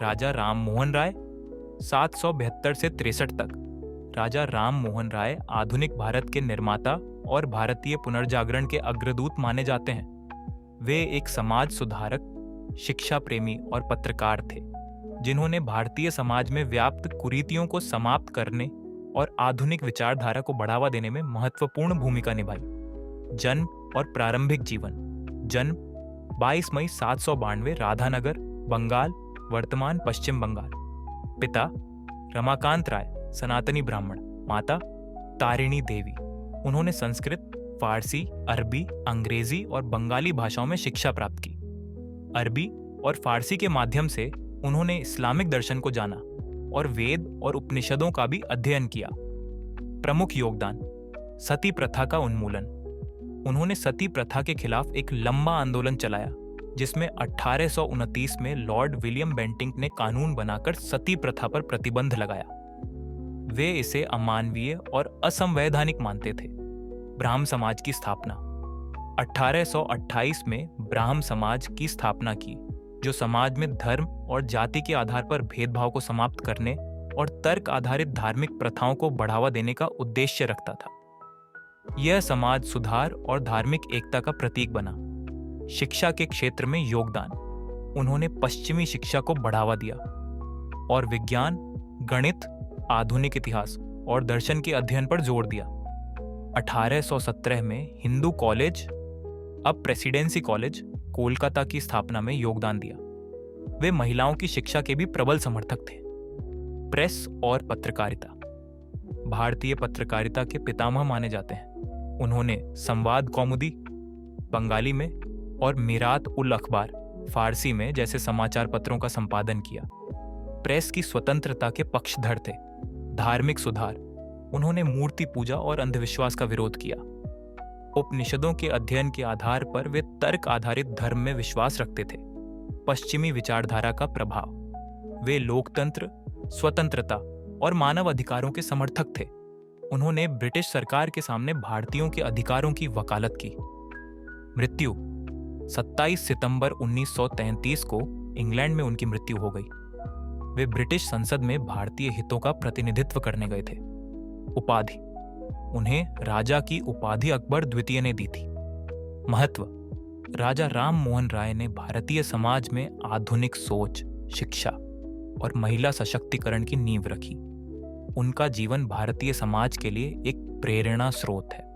राजा राम मोहन राय 772 से 63 तक। राजा राम मोहन राय आधुनिक भारत के निर्माता और भारतीय पुनर्जागरण के अग्रदूत माने जाते हैं। वे एक समाज सुधारक, शिक्षा प्रेमी और पत्रकार थे, जिन्होंने भारतीय समाज में व्याप्त कुरीतियों को समाप्त करने और आधुनिक विचारधारा को बढ़ावा देने में महत्वपूर्ण भूमिका निभाई। जन्म और प्रारंभिक जीवन। जन्म 22 मई 792 राधानगर, बंगाल, वर्तमान पश्चिम बंगाल। पिता रमाकांत राय, सनातनी ब्राह्मण। माता तारिणी देवी। उन्होंने संस्कृत, फारसी, अरबी, अंग्रेजी और बंगाली भाषाओं में शिक्षा प्राप्त की। अरबी और फारसी के माध्यम से उन्होंने इस्लामिक दर्शन को जाना और वेद और उपनिषदों का भी अध्ययन किया। प्रमुख योगदान: सती प्रथा का उन्मूलन। उन्होंने सती प्रथा के खिलाफ एक लंबा आंदोलन चलाया, जिसमें 1829 में लॉर्ड विलियम बेंटिंक ने कानून बनाकर सती प्रथा पर प्रतिबंध लगाया। वे इसे अमानवीय और असंवैधानिक मानते थे। ब्राह्म समाज की स्थापना। 1828 में ब्राह्म समाज की स्थापना की, जो समाज में धर्म और जाति के आधार पर भेदभाव को समाप्त करने और तर्क आधारित धार्मिक प्रथाओं को बढ़ावा देने का उद्देश्य रखता था। यह समाज सुधार और धार्मिक एकता का प्रतीक बना। शिक्षा के क्षेत्र में योगदान। उन्होंने पश्चिमी शिक्षा को बढ़ावा दिया और विज्ञान, गणित, आधुनिक इतिहास और दर्शन के अध्ययन पर जोर दिया। 1817 में हिंदू कॉलेज, अब प्रेसिडेंसी कॉलेज, कोलकाता की स्थापना में योगदान दिया। वे महिलाओं की शिक्षा के भी प्रबल समर्थक थे। प्रेस और पत्रकारिता। भारतीय पत्रकारिता के पितामह माने जाते हैं। उन्होंने संवाद कौमुदी बंगाली में और मीरात उल अखबार फारसी में जैसे समाचार पत्रों का संपादन किया। प्रेस की स्वतंत्रता के पक्षधर थे। धार्मिक सुधार। उन्होंने मूर्ति पूजा और अंधविश्वास का विरोध किया। उपनिषदों के अध्ययन के आधार पर वे तर्क आधारित धर्म में विश्वास रखते थे। पश्चिमी विचारधारा का प्रभाव। वे लोकतंत्र, स्वतंत्रता और मानव अधिकारों के समर्थक थे। उन्होंने ब्रिटिश सरकार के सामने भारतीयों के अधिकारों की वकालत की। मृत्यु 27 सितंबर 1933 को इंग्लैंड में उनकी मृत्यु हो गई। वे ब्रिटिश संसद में भारतीय हितों का प्रतिनिधित्व करने गए थे। उपाधि। उन्हें राजा की उपाधि अकबर द्वितीय ने दी थी। महत्व। राजा राम मोहन राय ने भारतीय समाज में आधुनिक सोच, शिक्षा और महिला सशक्तिकरण की नींव रखी। उनका जीवन भारतीय समाज के लिए एक प्रेरणा स्रोत है।